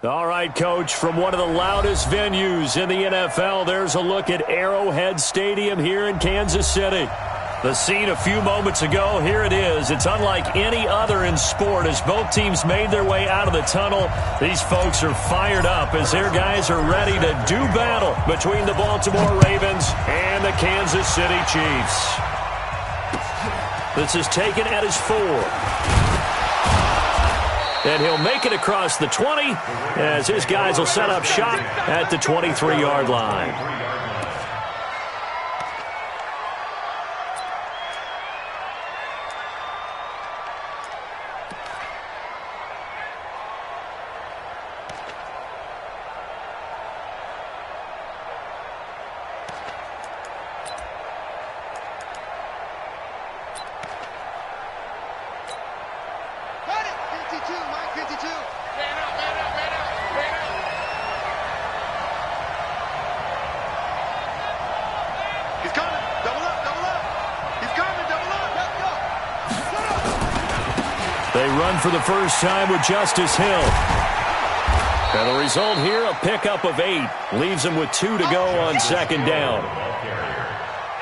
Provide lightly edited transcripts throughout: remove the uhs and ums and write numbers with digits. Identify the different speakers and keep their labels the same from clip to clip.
Speaker 1: All right, Coach, from one of the loudest venues in the NFL, there's a look at Arrowhead Stadium here in Kansas City. The scene a few moments ago, here it is. It's unlike any other in sport as both teams made their way out of the tunnel. These folks are fired up as their guys are ready to do battle between the Baltimore Ravens and the Kansas City Chiefs. This is taken at his 4. And he'll make it across the 20 as his guys will set up shop at the 23-yard line. They run for the first time with Justice Hill. And the result here, a pickup of 8. Leaves them with 2 to go on second down.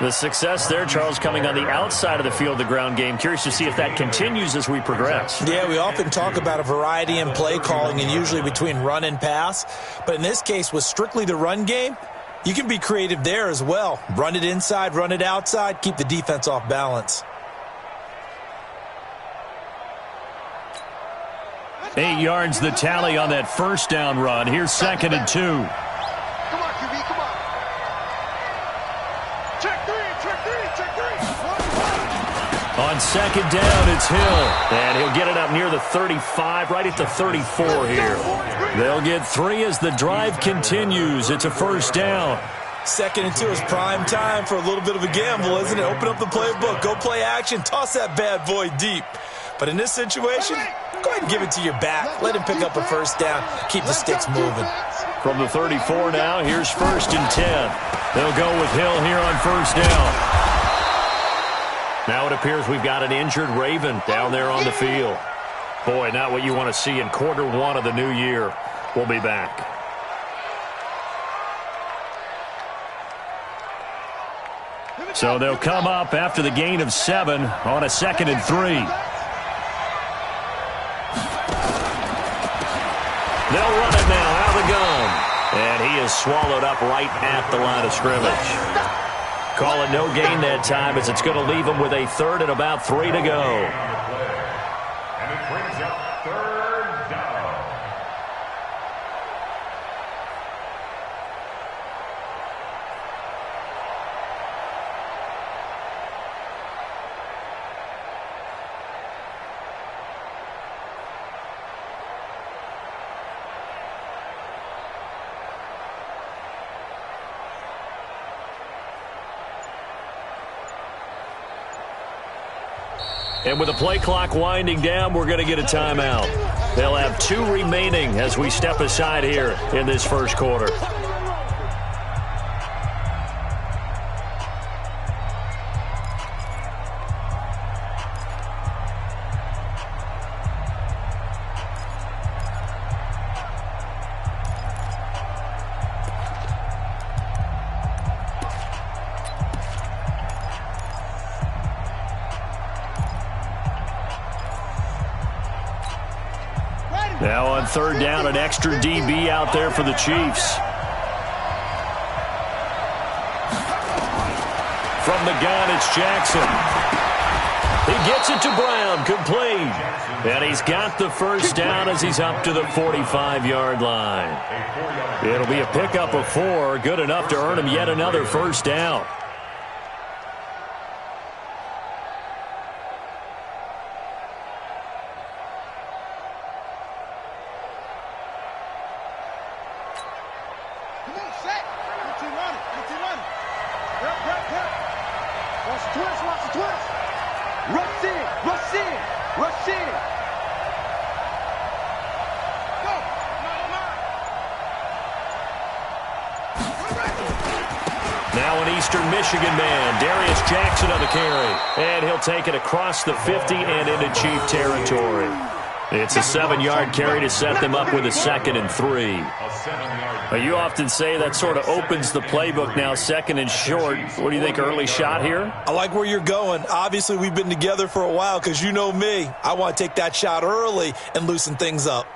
Speaker 1: The success there, Charles, coming on the outside of the field, the ground game. Curious to see if that continues as we progress.
Speaker 2: Yeah, we often talk about a variety in play calling and usually between run and pass. But in this case, with strictly the run game, you can be creative there as well. Run it inside, run it outside, keep the defense off balance.
Speaker 1: 8 yards the tally on that first down run. Here's second and 2.
Speaker 3: Come on, QB, come on. Check 3, check 3, check 3.
Speaker 1: On second down, it's Hill. And he'll get it up near the 35, right at the 34 here. They'll get 3 as the drive continues. It's a first down.
Speaker 2: Second and 2 is prime time for a little bit of a gamble, isn't it? Open up the playbook, go play action, toss that bad boy deep. But in this situation, go ahead and give it to your back. Let him pick up a first down. Keep the sticks moving.
Speaker 1: From the 34 now, here's first and 10. They'll go with Hill here on first down. Now it appears we've got an injured Raven down there on the field. Boy, not what you want to see in quarter 1 of the new year. We'll be back. So they'll come up after the gain of 7 on a second and 3. They'll run it now out of the gun. And he is swallowed up right at the line of scrimmage. Call it no gain that time as it's going to leave him with a third and about 3 to go.
Speaker 4: And it brings up third down.
Speaker 1: And with the play clock winding down, we're going to get a timeout. They'll have 2 remaining as we step aside here in this first quarter. Now on third down, an extra DB out there for the Chiefs. From the gun, it's Jackson. He gets it to Brown, complete. And he's got the first down as he's up to the 45-yard line. It'll be a pickup of 4, good enough to earn him yet another first down. Now an Eastern Michigan man. Darius Jackson on the carry. And he'll take it across the 50 and into Chief territory. It's a 7-yard carry to set them up with a 2nd and 3. You often say that sort of opens the playbook now, 2nd and short. What do you think, early shot here?
Speaker 2: I like where you're going. Obviously, we've been together for a while because you know me. I want to take that shot early and loosen things up.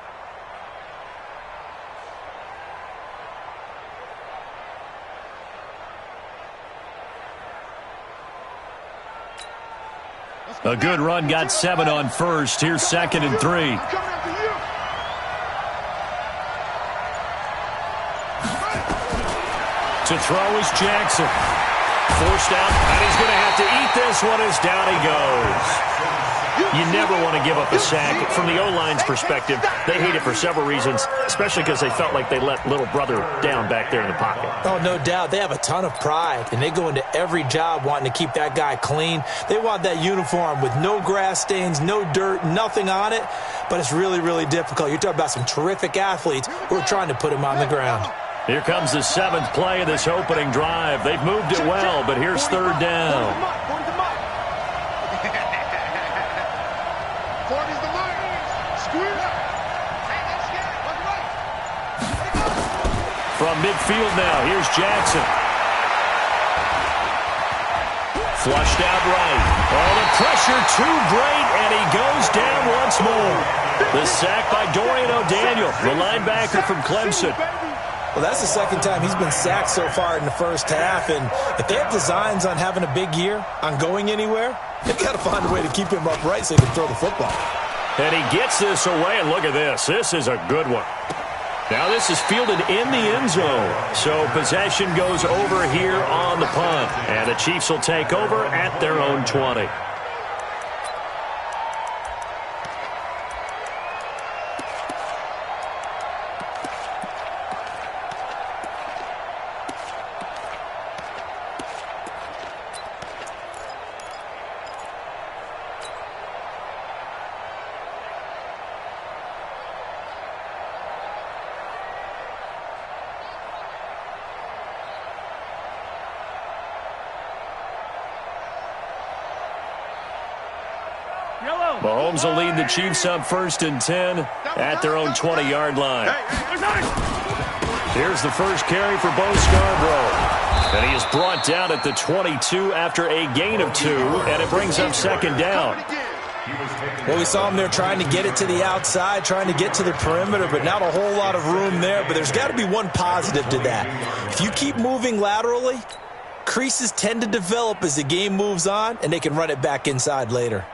Speaker 1: A good run, got 7 on first. Here's 2nd and 3. To throw is Jackson. Forced out, and he's going to have to eat this one as down he goes. You never want to give up a sack. From the O-line's perspective, they hate it for several reasons, especially because they felt like they let little brother down back there in the pocket.
Speaker 2: Oh, no doubt. They have a ton of pride, and they go into every job wanting to keep that guy clean. They want that uniform with no grass stains, no dirt, nothing on it, but it's really, really difficult. You're talking about some terrific athletes who are trying to put him on the ground.
Speaker 1: Here comes the 7th play of this opening drive. They've moved it well, but here's 3rd down. From midfield now, here's Jackson. Flushed out right. Oh, the pressure too great, and he goes down once more. The sack by Dorian O'Daniel, the linebacker from Clemson.
Speaker 2: Well, that's the 2nd time he's been sacked so far in the first half, and if they have designs on having a big year, on going anywhere, they've got to find a way to keep him upright so he can throw the football.
Speaker 1: And he gets this away, and look at this. This is a good one. Now this is fielded in the end zone. So possession goes over here on the punt. And the Chiefs will take over at their own 20. Mahomes will lead the Chiefs up 1st and 10 at their own 20-yard line. Here's the first carry for Bo Scarborough. And he is brought down at the 22 after a gain of 2, and it brings up 2nd down.
Speaker 2: Well, we saw him there trying to get it to the outside, trying to get to the perimeter, but not a whole lot of room there. But there's got to be one positive to that. If you keep moving laterally, creases tend to develop as the game moves on, and they can run it back inside later.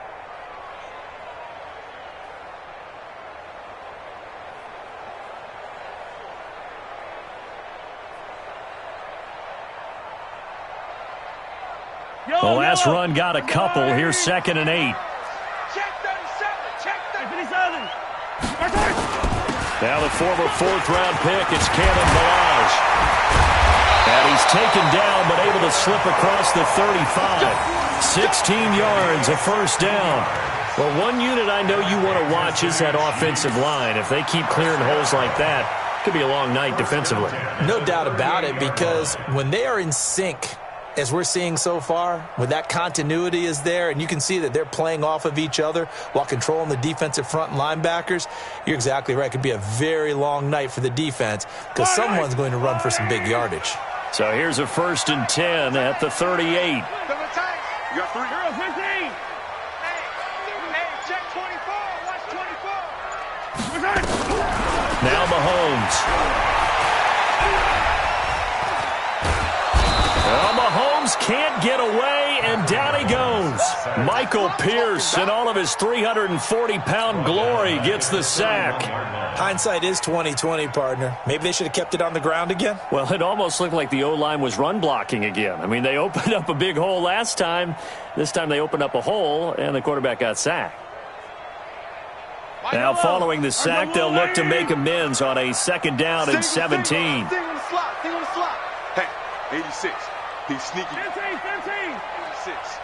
Speaker 1: The last run got a couple. Here's 2nd and 8. Now the former 4th-round pick, it's Cannon Balaj. And he's taken down, but able to slip across the 35. 16 yards, a 1st down. Well, one unit I know you want to watch is that offensive line. If they keep clearing holes like that, it could be a long night defensively.
Speaker 2: No doubt about it, because when they are in sync, as we're seeing so far, when that continuity is there, and you can see that they're playing off of each other while controlling the defensive front and linebackers, you're exactly right. It could be a very long night for the defense because someone's going to run for some big yardage.
Speaker 1: So here's a 1st and 10 at the 38.
Speaker 3: You got 3. 15. Hey, check 24. Watch 24.
Speaker 1: Now Mahomes. Well, Mahomes can't get away, and down he goes. Michael Pierce, in all of his 340-pound glory, gets the sack.
Speaker 2: Hindsight is 20/20, partner. Maybe they should have kept it on the ground again.
Speaker 1: Well, it almost looked like the O-line was run blocking again. I mean, they opened up a big hole last time. This time they opened up a hole, and the quarterback got sacked. Now, following the sack, they'll look to make amends on a 2nd down and 17.
Speaker 3: Hey, 86. He's sneaky. 15. 86.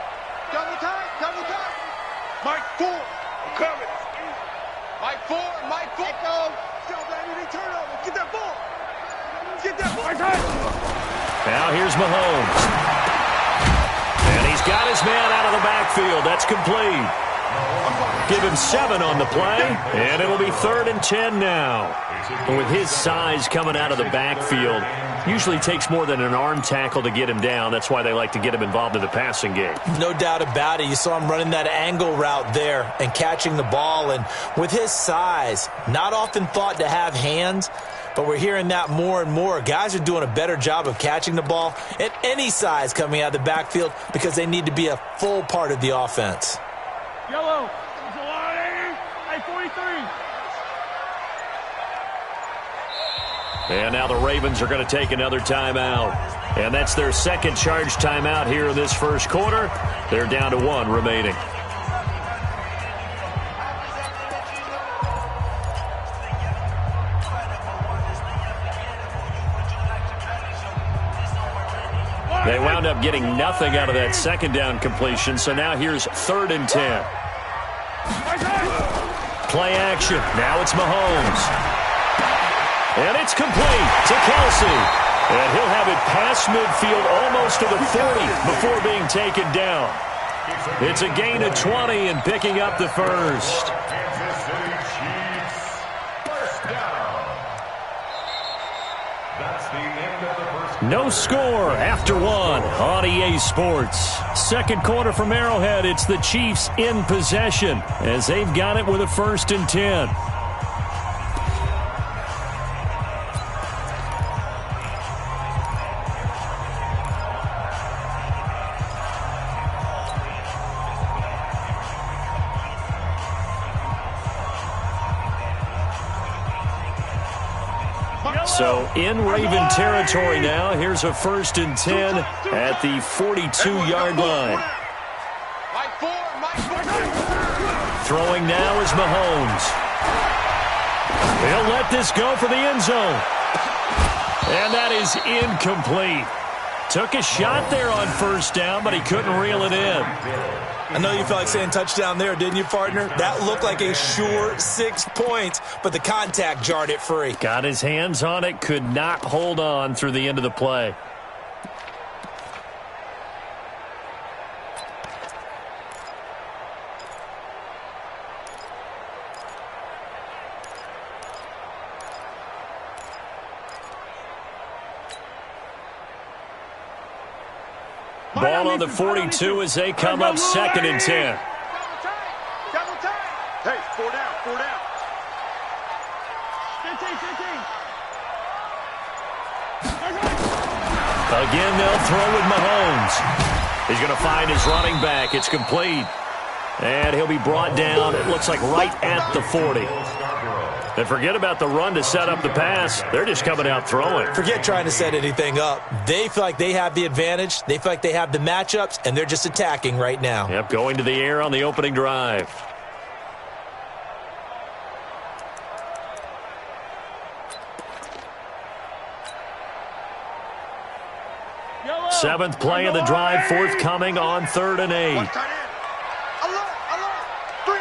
Speaker 3: Double time. Mike 4. I'm coming. Mike 4. Go. Still, baby, turnover. Get that ball.
Speaker 1: Now here's Mahomes. his man out of the backfield. That's complete. Give him 7 on the play, and it'll be 3rd and 10 now. And with his size coming out of the backfield, usually takes more than an arm tackle to get him down. That's why they like to get him involved in the passing game.
Speaker 2: No doubt about it. You saw him running that angle route there and catching the ball. And with his size, not often thought to have hands, but we're hearing that more and more. Guys are doing a better job of catching the ball at any size coming out of the backfield because they need to be a full part of the offense.
Speaker 3: Yellow. 43.
Speaker 1: And now the Ravens are going to take another timeout. And that's their second charge timeout here in this first quarter. They're down to 1 remaining. They wound up getting nothing out of that second down completion, so now here's 3rd and 10. Play action. Now it's Mahomes. And it's complete to Kelsey. And he'll have it past midfield almost to the 30 before being taken down. It's a gain of 20 and picking up the first.
Speaker 4: Kansas City Chiefs, first down. That's the end of the first.
Speaker 1: No score after 1 on EA Sports. Second quarter from Arrowhead. It's the Chiefs in possession as they've got it with a 1st and 10. So in Raven territory now. Here's a 1st and 10 at the 42-yard line. Throwing now is Mahomes. He'll let this go for the end zone. And that is incomplete. Took a shot there on 1st down, but he couldn't reel it in.
Speaker 2: I know you felt like saying touchdown there, didn't you, partner? That looked like a sure 6 points, but the contact jarred it free.
Speaker 1: Got his hands on it, could not hold on through the end of the play. Ball on the 42 as they come up 2nd and 10.
Speaker 3: Double time. Hey, 4 down, 4 down. 15.
Speaker 1: Again, they'll throw with Mahomes. He's going to find his running back. It's complete. And he'll be brought down, it looks like, right at the 40. And forget about the run to set up the pass. They're just coming out throwing.
Speaker 2: Forget trying to set anything up. They feel like they have the advantage. They feel like they have the matchups, and they're just attacking right now.
Speaker 1: Yep, going to the air on the opening drive.
Speaker 3: Yellow.
Speaker 1: 7th play of the drive, forthcoming on 3rd and 8.
Speaker 3: Alert. 3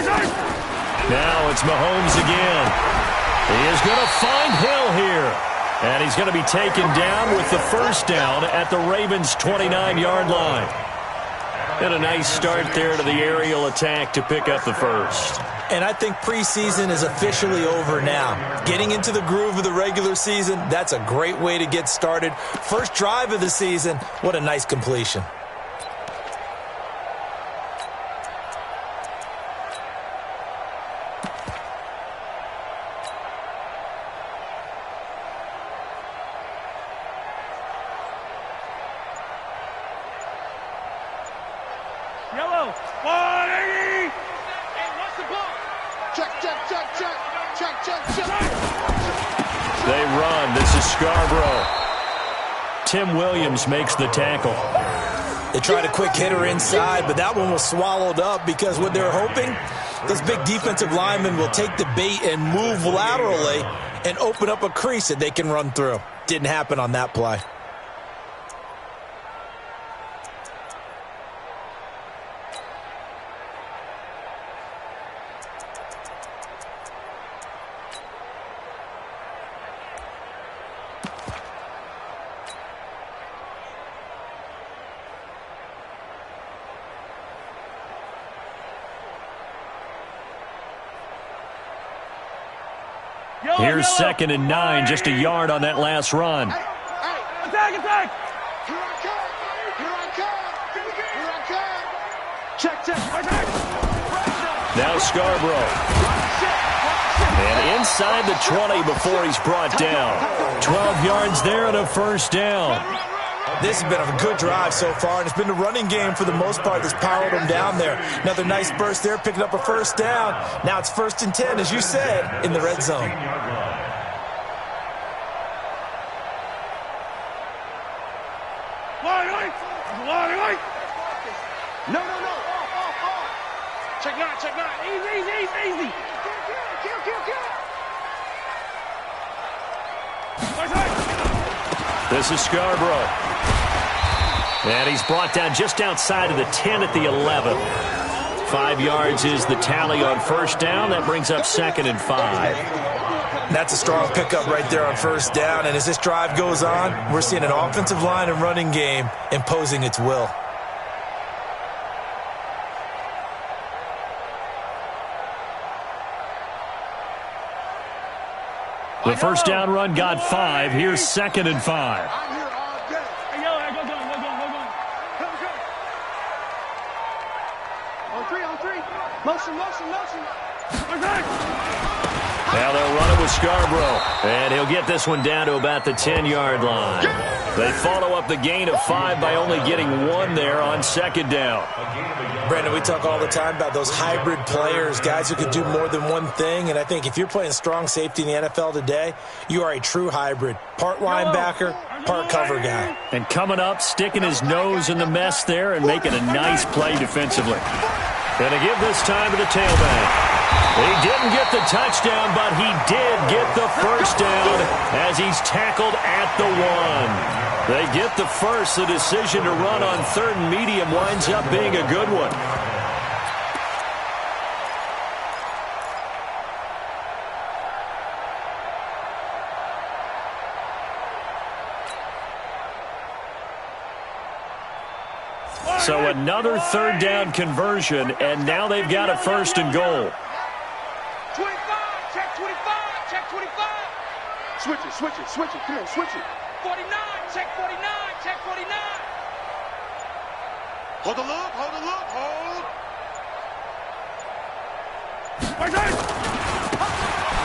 Speaker 3: down.
Speaker 1: Now it's Mahomes again. He is going to find Hill here. And he's going to be taken down with the 1st down at the Ravens' 29-yard line. And a nice start there to the aerial attack to pick up the first.
Speaker 2: And I think preseason is officially over now. Getting into the groove of the regular season, that's a great way to get started. First drive of the season, what a nice completion.
Speaker 3: Yellow. 180. Hey, what's the ball? Check.
Speaker 1: They run. This is Scarborough. Tim Williams makes the tackle.
Speaker 2: They tried a quick hitter inside, but that one was swallowed up because what they're hoping, those big defensive linemen will take the bait and move laterally and open up a crease that they can run through. Didn't happen on that play.
Speaker 1: Here's 2nd and 9, just a yard on that last run.
Speaker 3: Attack! Here I come! Check! Attack!
Speaker 1: Now Scarborough. And inside the 20 before he's brought down. 12 yards there and a first down.
Speaker 2: This has been a good drive so far, and it's been the running game for the most part that's powered them down there. Another nice burst there, picking up a first down. Now it's 1st and 10, as you said, in the red zone.
Speaker 3: No. Check nine. Easy. Kill.
Speaker 1: This is Scarborough. And he's brought down just outside of the 10 at the 11. 5 yards is the tally on first down. That brings up 2nd and 5.
Speaker 2: That's a strong pickup right there on first down. And as this drive goes on, we're seeing an offensive line and running game imposing its will.
Speaker 1: The first down run got 5. Here's 2nd and 5.
Speaker 3: I'm here all day. Hey, go. On three. Motion.
Speaker 1: Now they'll run it with Scarborough. And he'll get this one down to about the 10-yard line. They follow up the gain of 5 by only getting 1 there on 2nd down.
Speaker 2: Brandon, we talk all the time about those hybrid players, guys who can do more than one thing. And I think if you're playing strong safety in the NFL today, you are a true hybrid. Part linebacker, part cover guy.
Speaker 1: And coming up, sticking his nose in the mess there and making a nice play defensively. And to give this time to the tailback. He didn't get the touchdown, but he did get the first down as he's tackled at the 1. They get the first. The decision to run on 3rd and medium winds up being a good one. So another 3rd down conversion, and now they've got a 1st and goal.
Speaker 3: 25, check 25. Switch it. Come on, switch it. 49, check 49. Hold the look.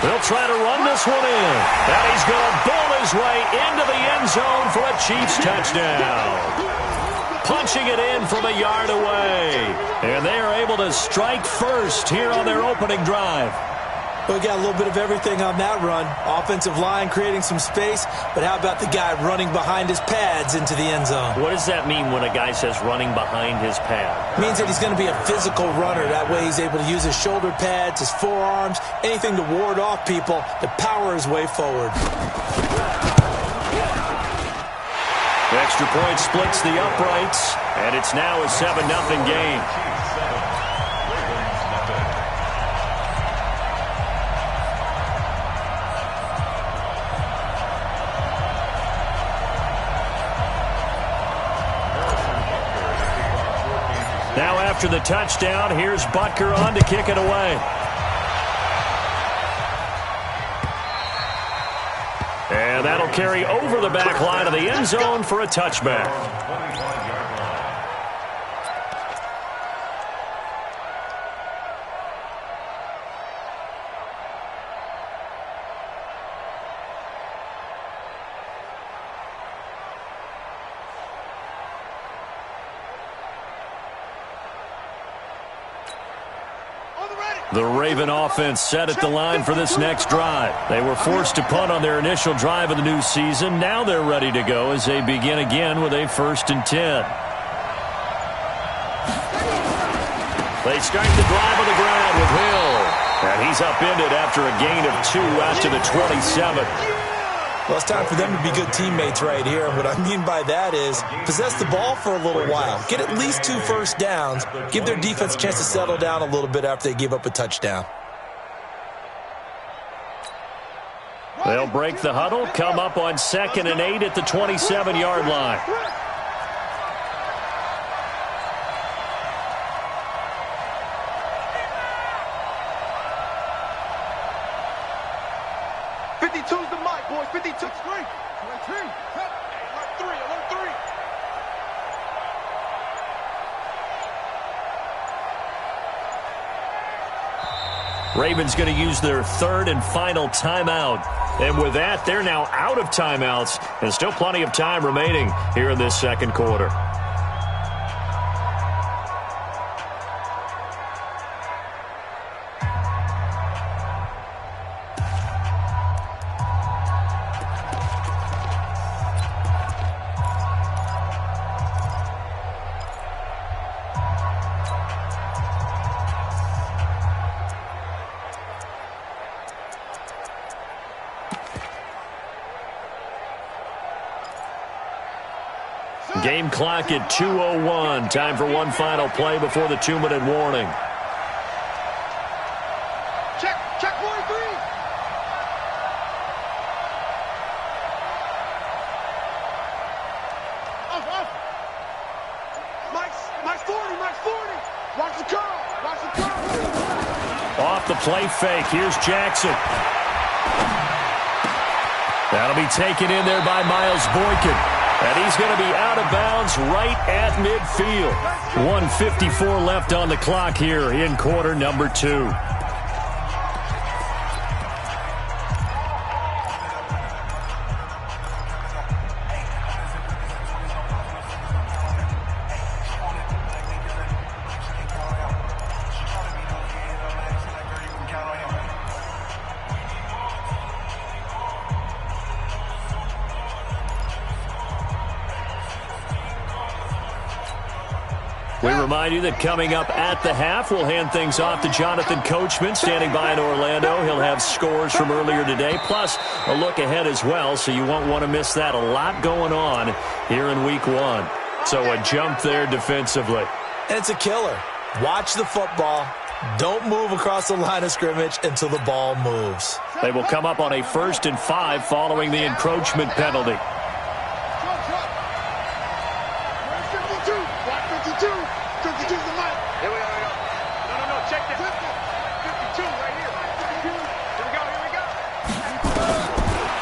Speaker 1: They'll try to run this one in. And he's going to bull his way into the end zone for a Chiefs touchdown. Punching it in from a yard away. And they are able to strike first here on their opening drive.
Speaker 2: We got a little bit of everything on that run. Offensive line creating some space, but how about the guy running behind his pads into the end zone?
Speaker 1: What does that mean when a guy says running behind his pad?
Speaker 2: It means that he's going to be a physical runner. That way he's able to use his shoulder pads, his forearms, anything to ward off people to power his way forward.
Speaker 1: The extra point splits the uprights, and it's now a 7-0 game. Now after the touchdown, here's Butker on to kick it away. And that'll carry over the back line of the end zone for a touchback. The Raven offense set at the line for this next drive. They were forced to punt on their initial drive of the new season. Now they're ready to go as they begin again with a 1st and 10. They start the drive on the ground with Hill. And he's upended after a gain of 2 out to the 27.
Speaker 2: Well, it's time for them to be good teammates right here. And what I mean by that is possess the ball for a little while. Get at least 2 first downs. Give their defense a chance to settle down a little bit after they give up a touchdown.
Speaker 1: They'll break the huddle, come up on 2nd and 8 at the 27-yard line.
Speaker 3: 52's the mic, boys. 52. 3. Alert 3. Alert 3.
Speaker 1: Ravens going to use their third and final timeout. And with that, they're now out of timeouts and still plenty of time remaining here in this second quarter. Game clock at 2:01. Time for one final play before the 2-minute warning.
Speaker 3: Check 43. Off. Mike's 40. Watch the curl.
Speaker 1: Off the play fake. Here's Jackson. That'll be taken in there by Miles Boykin. And he's going to be out of bounds right at midfield. 1:54 left on the clock here in quarter number 2. We remind you that coming up at the half, we'll hand things off to Jonathan Coachman, standing by in Orlando. He'll have scores from earlier today, plus a look ahead as well, so you won't want to miss that. A lot going on here in week 1. So a jump there defensively.
Speaker 2: And it's a killer. Watch the football. Don't move across the line of scrimmage until the ball moves.
Speaker 1: They will come up on a 1st and 5 following the encroachment penalty.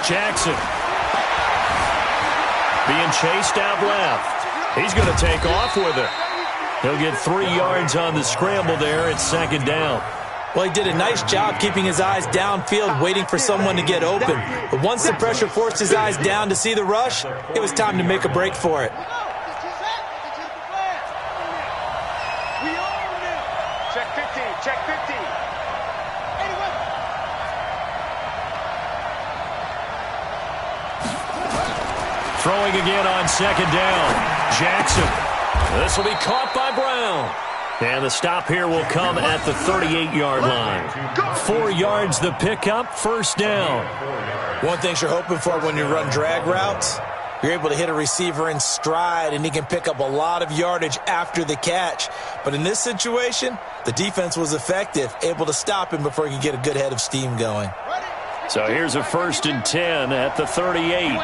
Speaker 1: Jackson being chased out left. He's going to take off with it. He'll get 3 yards on the scramble there. It's 2nd down.
Speaker 2: Well, he did a nice job keeping his eyes downfield, waiting for someone to get open. But once the pressure forced his eyes down to see the rush, it was time to make a break for it.
Speaker 3: Check 15.
Speaker 1: Throwing again on 2nd down. Jackson. This will be caught by Brown. And the stop here will come at the 38-yard line. 4 yards the pickup, 1st down.
Speaker 2: One thing you're hoping for when you run drag routes, you're able to hit a receiver in stride, and he can pick up a lot of yardage after the catch. But in this situation, the defense was effective, able to stop him before he could get a good head of steam going.
Speaker 1: So here's a 1st and 10 at the 38.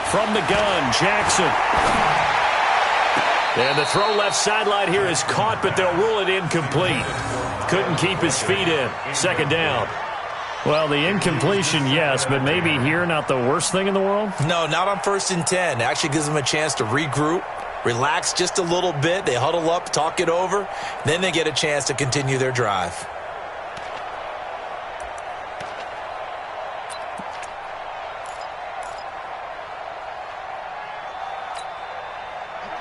Speaker 1: From the gun, Jackson. And the throw left sideline here is caught, but they'll rule it incomplete. Couldn't keep his feet in. 2nd down. Well, the incompletion, yes, but maybe here not the worst thing in the world?
Speaker 2: No, not on 1st and 10. It actually gives them a chance to regroup, relax just a little bit. They huddle up, talk it over. Then they get a chance to continue their drive.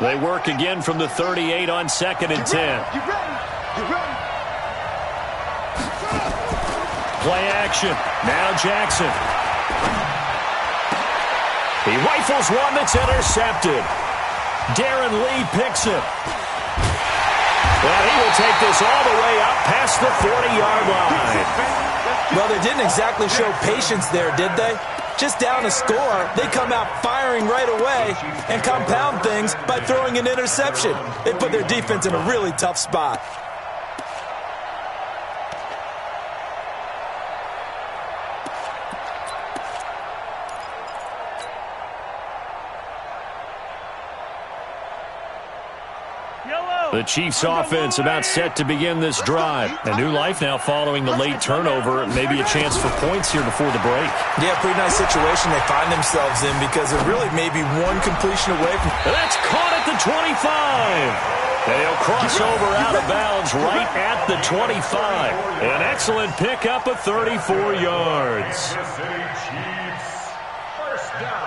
Speaker 1: They work again from the 38 on 2nd and 10.
Speaker 3: You ready?
Speaker 1: Play action. Now Jackson. He rifles one that's intercepted. Darren Lee picks it. Well, he will take this all the way up past the 40-yard line.
Speaker 2: Well, they didn't exactly show patience there, did they? Just down a score, they come out firing right away and compound things by throwing an interception. They put their defense in a really tough spot.
Speaker 1: The Chiefs offense about set to begin this drive. A new life now following the late turnover. Maybe a chance for points here before the break.
Speaker 2: Yeah, pretty nice situation they find themselves in because they're really maybe one completion away from...
Speaker 1: That's caught at the 25. And he'll cross over out of bounds right at the 25. An excellent pickup of 34 yards.
Speaker 4: Kansas City Chiefs, first down.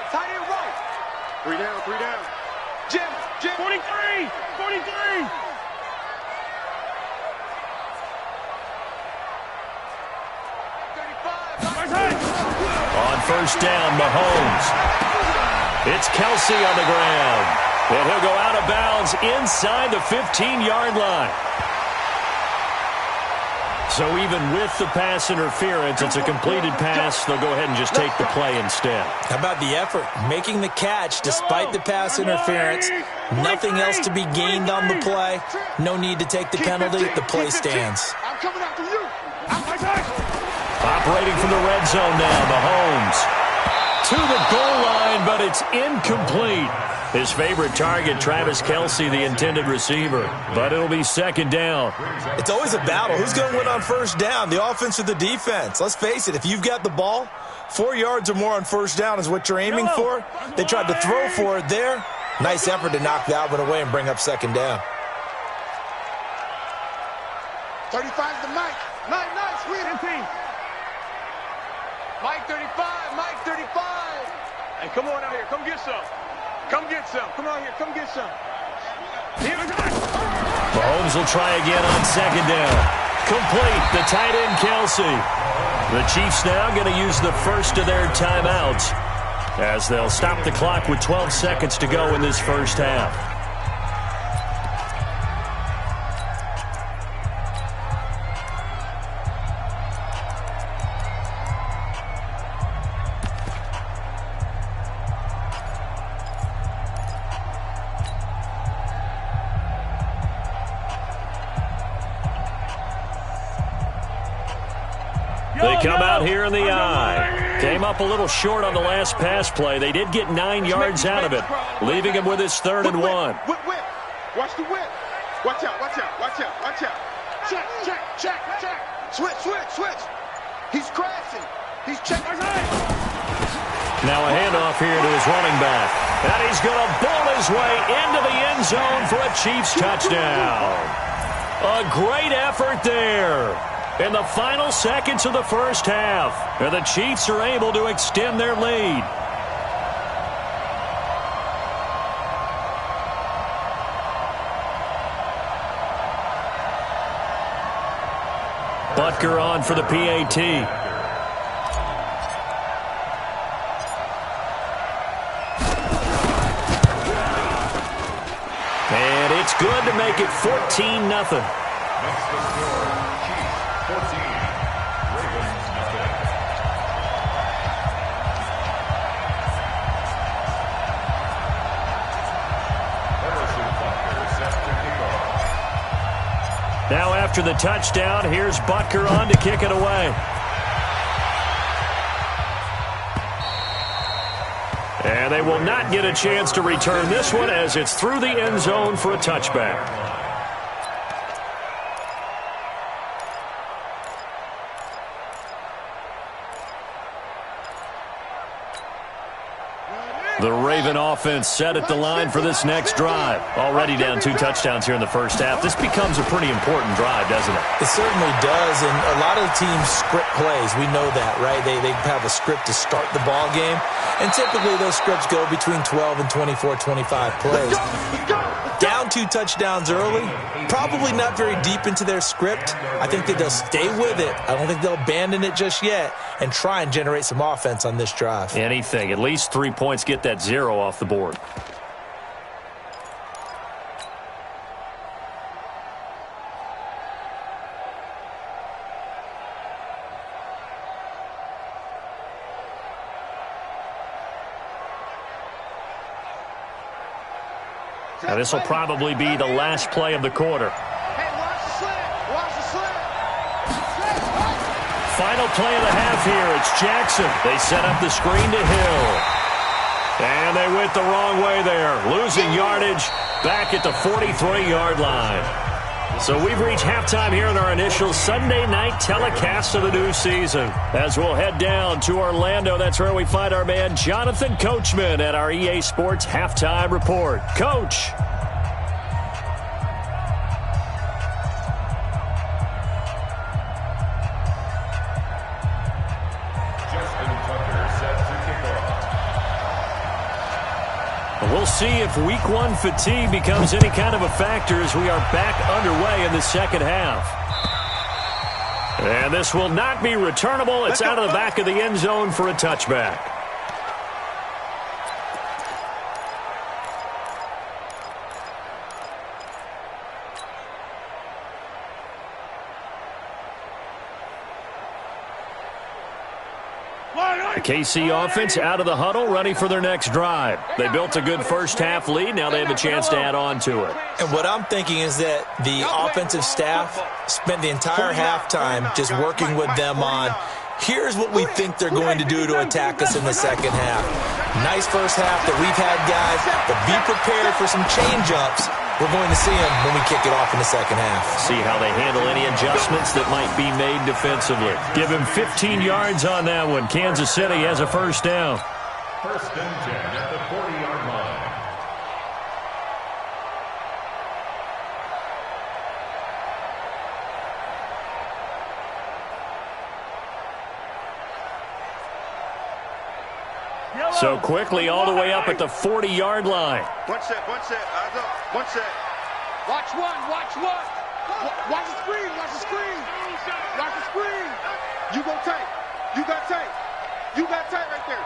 Speaker 3: Tie it right. 3 down, 3 down. Jim. 43. 43.
Speaker 1: On first down, Mahomes. It's Kelsey on the ground. And he'll go out of bounds inside the 15-yard line. So even with the pass interference, it's a completed pass. They'll go ahead and just take the play instead.
Speaker 2: How about the effort? Making the catch despite the pass interference. Nothing else to be gained on the play. No need to take the penalty. The play stands.
Speaker 3: I'm coming after you.
Speaker 1: Operating from the red zone now, Mahomes. To the goal line, but it's incomplete. His favorite target, Travis Kelsey, the intended receiver. But it'll be second down.
Speaker 2: It's always a battle. Who's going to win on first down, the offense or the defense? Let's face it, if you've got the ball, 4 yards or more on first down is what you're aiming for. They tried to throw for it there. Nice effort to knock that one away and bring up second down.
Speaker 3: 35's the Mike. Nice, sweet. 15. Mike 35, Mike 35. Hey, come on out here. Come get some. Come get some. Come on here. Come get some.
Speaker 1: Mahomes will try again on second down. Complete. The tight end, Kelsey. The Chiefs now going to use the first of their timeouts as they'll stop the clock with 12 seconds to go in this first half. They come out here in the eye. Came up a little short on the last pass play. They did get 9 yards out of it, leaving him with his 3rd and 1.
Speaker 3: Whip. Watch the whip. Watch out. Check. Switch. He's crashing. He's checking.
Speaker 1: Now a handoff here to his running back. And he's going to bowl his way into the end zone for a Chiefs touchdown. A great effort there. In the final seconds of the first half, and the Chiefs are able to extend their lead. Butker on for the PAT. And it's good to make it 14-0.
Speaker 4: Next to score, Chiefs 14, Ravens nothing. Emerson Butker set to kick off.
Speaker 1: Now after the touchdown, here's Butker on to kick it away. And they will not get a chance to return this one as it's through the end zone for a touchback. The Raven offense set at the line for this next drive. Already down 2 touchdowns here in the first half. This becomes a pretty important drive, doesn't it?
Speaker 2: It certainly does, and a lot of teams script plays. We know that, right? They have a script to start the ball game, and typically those scripts go between 12 and 24, 25 plays. Down 2 touchdowns early, probably not very deep into their script. I think that they'll stay with it. I don't think they'll abandon it just yet and try and generate some offense on this drive.
Speaker 1: Anything. At least 3 points, get that 0 off the board. Now this will probably be the last play of the quarter.
Speaker 3: Hey, watch the slant.
Speaker 1: final play of the half here. It's Jackson. They set up the screen to Hill. And they went the wrong way there. Losing yardage back at the 43-yard line. So we've reached halftime here in our initial Sunday night telecast of the new season. As we'll head down to Orlando, that's where we find our man Jonathan Coachman at our EA Sports Halftime Report. Coach. We'll see if Week 1 fatigue becomes any kind of a factor as we are back underway in the second half. And this will not be returnable. It's out of the back of the end zone for a touchback. The KC offense out of the huddle, ready for their next drive. They built a good first-half lead. Now they have a chance to add on to it.
Speaker 2: And what I'm thinking is that the offensive staff spent the entire halftime just working with them on, here's what we think they're going to do to attack us in the second half. Nice first half that we've had, guys, but be prepared for some change-ups. We're going to see them when we kick it off in the second half.
Speaker 1: See how they handle any adjustments that might be made defensively. Give him 15 yards on that one. Kansas City has a first down.
Speaker 4: First and 10 at the 40-yard line.
Speaker 1: So quickly all the way up at the 40-yard line.
Speaker 3: One set, eyes up, one set. Watch one. Watch the screen, watch the screen. Watch the screen. You go tight. You got tight. You got tight right there.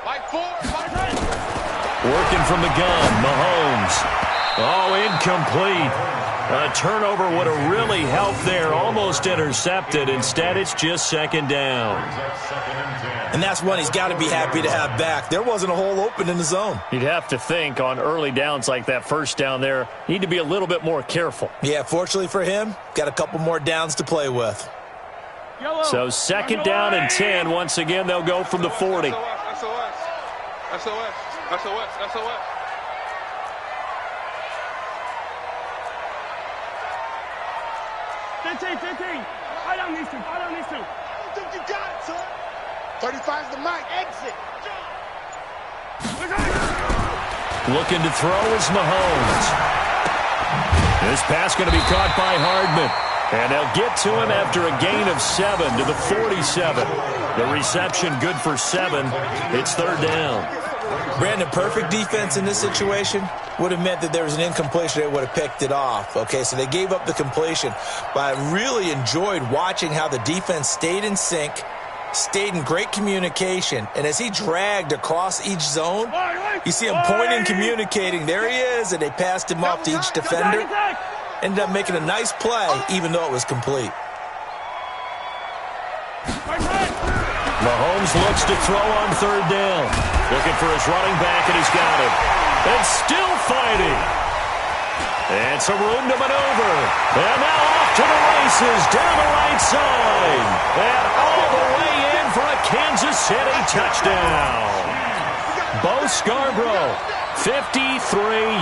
Speaker 3: Mike Ford, Mike right.
Speaker 1: Working from the gun, Mahomes. Oh, incomplete. A turnover would have really helped there. Almost intercepted. Instead, it's just second down.
Speaker 2: And that's one he's got to be happy to have back. There wasn't a hole open in the zone.
Speaker 1: You'd have to think on early downs like that first down there, need to be a little bit more careful.
Speaker 2: Yeah, fortunately for him, got a couple more downs to play with.
Speaker 1: So second down and 10. Once again, they'll go from the 40.
Speaker 3: SOS. I don't need to. I think you got it, son. 35's the mic. Exit.
Speaker 1: Looking to throw is Mahomes. This pass going to be caught by Hardman. And they'll get to him after a gain of 7 to the 47. The reception good for 7. It's third down.
Speaker 2: Brandon, perfect defense in this situation would have meant that there was an incompletion. They would have picked it off. Okay, so they gave up the completion. But I really enjoyed watching how the defense stayed in sync, stayed in great communication. And as he dragged across each zone, you see him pointing, communicating. There he is, and they passed him off to each defender. Ended up making a nice play, even though it was complete.
Speaker 1: Mahomes looks to throw on third down. Looking for his running back, and he's got him. And still fighting. And some room to maneuver. And now off to the races down the right side. And all the way in for a Kansas City touchdown. Bo Scarborough, 53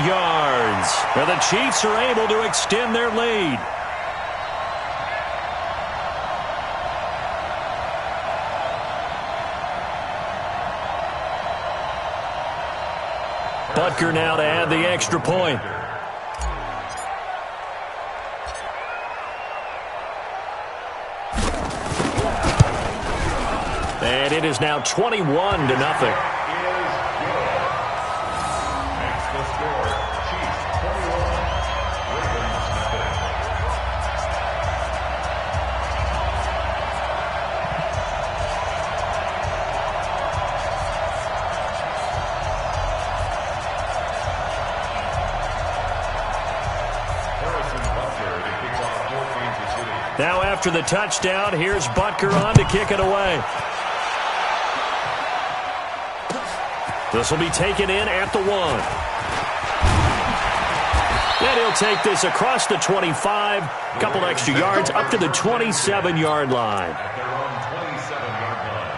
Speaker 1: yards. And the Chiefs are able to extend their lead. Butker now to add the extra point. And it is now 21-0. Now after the touchdown, here's Butker on to kick it away. This will be taken in at the 1. And he'll take this across the 25, a couple extra yards up to the 27-yard line.
Speaker 4: At their own 27-yard line.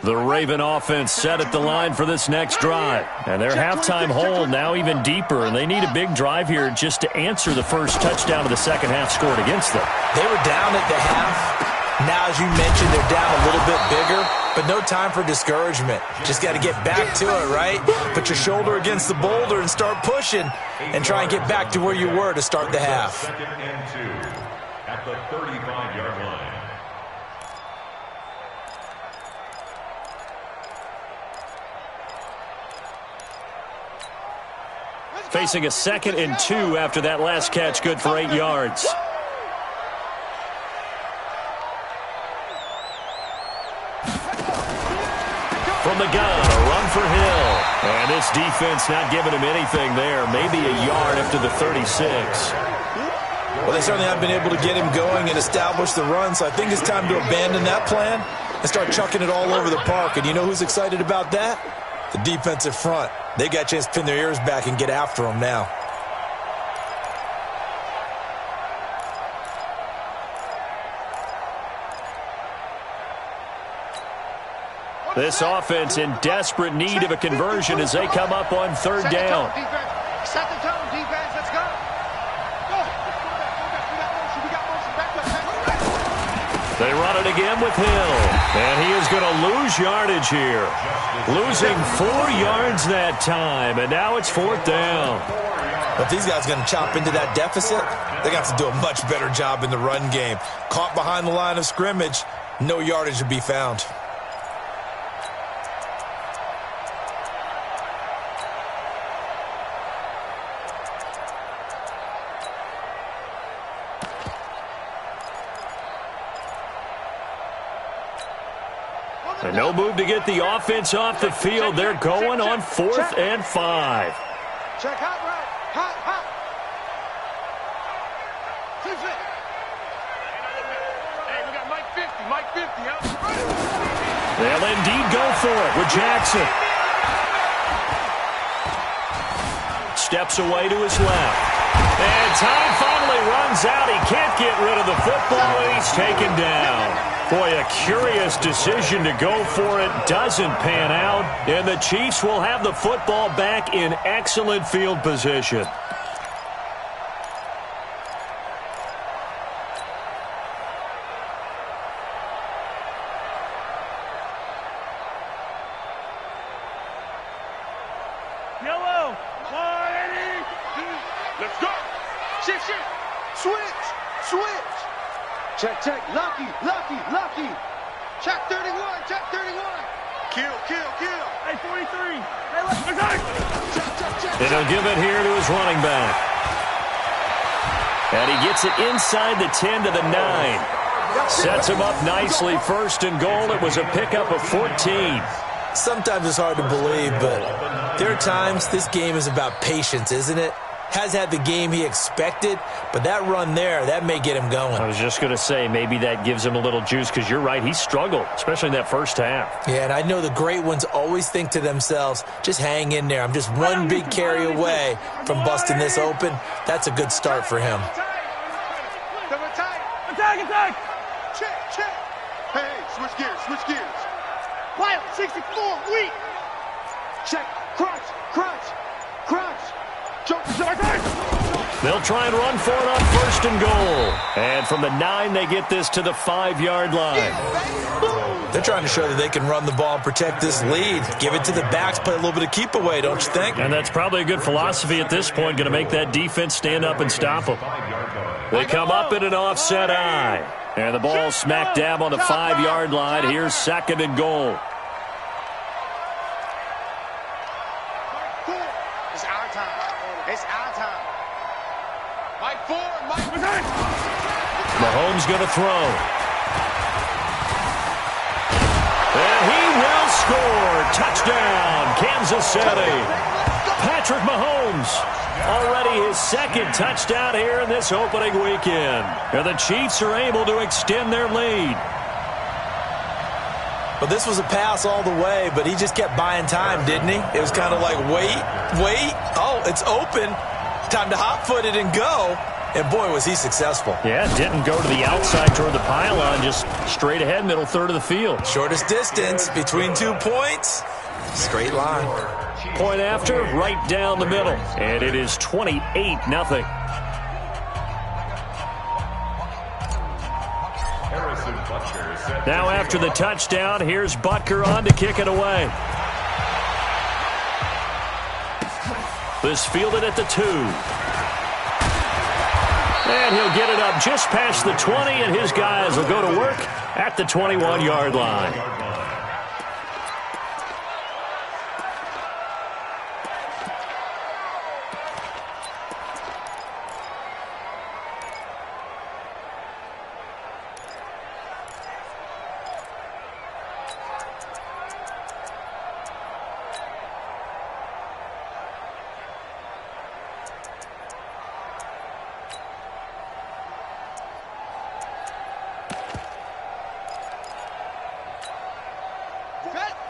Speaker 1: The Raven offense set at the line for this next drive. And their halftime hole now even deeper, and they need a big drive here just to answer the first touchdown of the second half scored against them.
Speaker 2: They were down at the half. Now, as you mentioned, they're down a little bit bigger, but no time for discouragement. Just got to get back to it, right? Put your shoulder against the boulder and start pushing and try and get back to where you were to start the half.
Speaker 4: Second and 2 at the 35-yard line.
Speaker 1: Facing a 2nd and 2 after that last catch, good for 8 yards. From the gun, a run for Hill. And this defense not giving him anything there. Maybe a yard after the 36.
Speaker 2: Well, they certainly haven't been able to get him going and establish the run, so I think it's time to abandon that plan and start chucking it all over the park. And you know who's excited about that? The defensive front. They got a chance to pin their ears back and get after them now.
Speaker 1: This offense in desperate need of a conversion as they come up on 3rd down.
Speaker 3: Set the tone, defense. Let's go.
Speaker 1: They run it again with Hill. And he is going to lose yardage here. Losing 4 yards that time. And now it's 4th down.
Speaker 2: But if these guys are going to chop into that deficit, they got to do a much better job in the run game. Caught behind the line of scrimmage, no yardage to be found.
Speaker 1: And no move to get the offense off the field. They're going on 4th and 5.
Speaker 3: Check hot right. Hot, hot. Hey, we got Mike 50. Mike 50, huh?
Speaker 1: They'll indeed go for it with Jackson. Steps away to his left. And time finally runs out. He can't get rid of the football. He's taken down. Boy, a curious decision to go for it. Doesn't pan out. And the Chiefs will have the football back in excellent field position.
Speaker 3: Yellow. 180. Let's go. Shift, shift. Switch. Switch. Check, check. Lucky, lucky, lucky. Check 31, check 31. Kill, kill, kill. Hey, 43. Hey, look, check, check, check.
Speaker 1: And he'll give it here to his running back. And he gets it inside the 10 to the 9. Sets him up nicely. 1st and goal. It was a pickup of 14.
Speaker 2: Sometimes it's hard to believe, but there are times this game is about patience, isn't it? Has had the game he expected, but that run there, that may get him going.
Speaker 1: I was just going to say, maybe that gives him a little juice, because you're right, he struggled, especially in that first half.
Speaker 2: Yeah, and I know the great ones always think to themselves, just hang in there. I'm just one big carry away from busting this open. That's a good start for him.
Speaker 3: Attack, attack. Check, check. Hey, switch gears, switch gears. Wild, 64, weak. Check, crunch, crunch, crunch.
Speaker 1: They'll try and run for it on 1st and goal. And from the 9, they get this to the 5-yard line.
Speaker 2: They're trying to show that they can run the ball and protect this lead. Give it to the backs, play a little bit of keep away, don't you think?
Speaker 1: And that's probably a good philosophy at this point, going to make that defense stand up and stop them. They come up in an offset eye. And the ball smack dab on the 5-yard line. Here's 2nd and goal.
Speaker 3: It's our time. It's our time. Mike 4, Mike.
Speaker 1: Mahomes going to throw. And he will score. Touchdown, Kansas City. Patrick Mahomes Mahomes. Already his second touchdown here in this opening weekend. And the Chiefs are able to extend their lead.
Speaker 2: Well, this was a pass all the way, but he just kept buying time, didn't he? It was kind of like, wait. Oh, it's open. Time to hot-foot it and go. And, boy, was he successful.
Speaker 1: Yeah, didn't go to the outside toward the pylon, just straight ahead, middle third of the field.
Speaker 2: Shortest distance between 2 points. Straight line.
Speaker 1: Point after, right down the middle. And it is 28-0. Now after the touchdown, here's Butker on to kick it away. This fielded at the 2. And he'll get it up just past the 20, and his guys will go to work at the 21-yard line.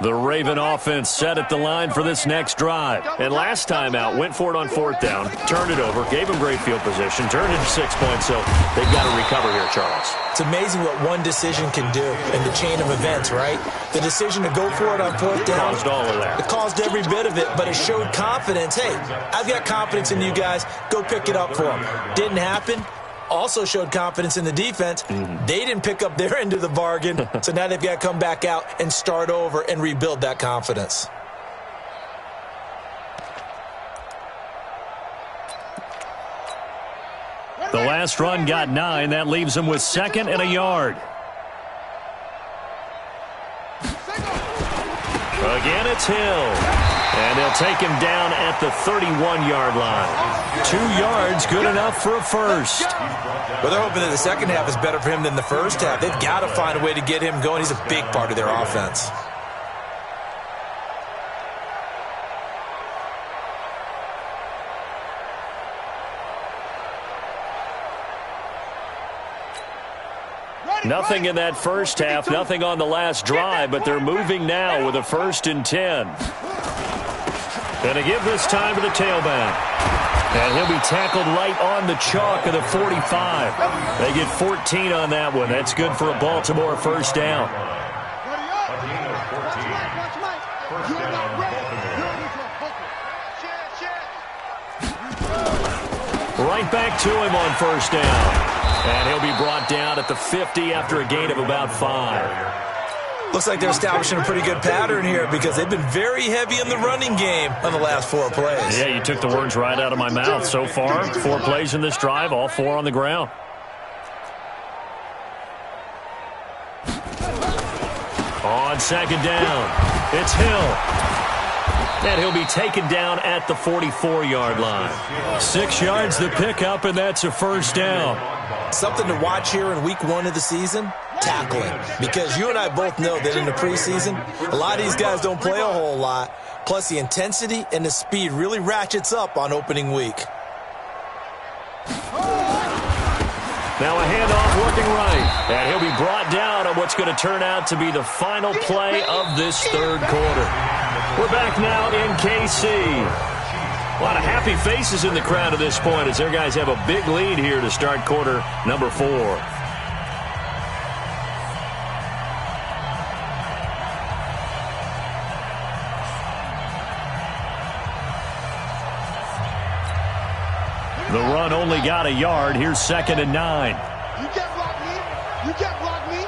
Speaker 1: The Raven offense set at the line for this next drive. And last time out, went for it on 4th down, turned it over, gave them great field position, turned it 6 points, so they've got to recover here, Charles.
Speaker 2: It's amazing what one decision can do in the chain of events, right? The decision to go for it on 4th down.
Speaker 1: Caused all of that.
Speaker 2: It caused every bit of it, but it showed confidence. Hey, I've got confidence in you guys. Go pick it up for them. Didn't happen. Also showed confidence in the defense. They didn't pick up their end of the bargain, so now they've got to come back out and start over and rebuild that confidence.
Speaker 1: The last run got 9. That leaves them with 2nd and a yard. Again, it's Hill. And they'll take him down at the 31-yard line. 2 yards, good enough for a first.
Speaker 2: But they're hoping that the second half is better for him than the first half. They've got to find a way to get him going. He's a big part of their offense.
Speaker 1: Nothing in that first half, nothing on the last drive, but they're moving now with a 1st and 10. Going to give this time to the tailback. And he'll be tackled right on the chalk of the 45. They get 14 on that one. That's good for a Baltimore first down. Right back to him on first down. And he'll be brought down at the 50 after a gain of about 5.
Speaker 2: Looks like they're establishing a pretty good pattern here because they've been very heavy in the running game on the last 4 plays.
Speaker 1: Yeah, you took the words right out of my mouth. So far, 4 plays in this drive, all 4 on the ground. On 2nd down, it's Hill. And he'll be taken down at the 44-yard line. 6 yards the pickup, and that's a first down.
Speaker 2: Something to watch here in week 1 of the season, tackling. Because you and I both know that in the preseason, a lot of these guys don't play a whole lot. Plus, the intensity and the speed really ratchets up on opening week.
Speaker 1: Now a handoff working right. And he'll be brought down on what's going to turn out to be the final play of this 3rd quarter. We're back now in KC. A lot of happy faces in the crowd at this point as their guys have a big lead here to start quarter number 4. The run only got a yard. Here's 2nd and 9.
Speaker 3: You can't block me. You can't block me.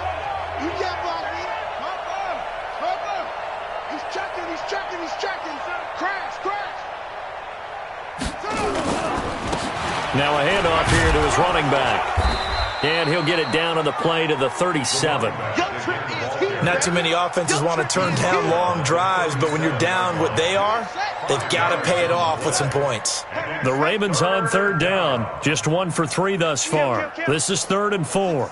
Speaker 3: You can't block me. He's checking. He's checking. He's checking. Crash.
Speaker 1: Now a handoff here to his running back. And he'll get it down on the play to the 37.
Speaker 2: Not too many offenses want to turn down long drives, but when you're down what they are, they've got to pay it off with some points.
Speaker 1: The Ravens on 3rd down. Just 1 for 3 thus far. This is 3rd and 4.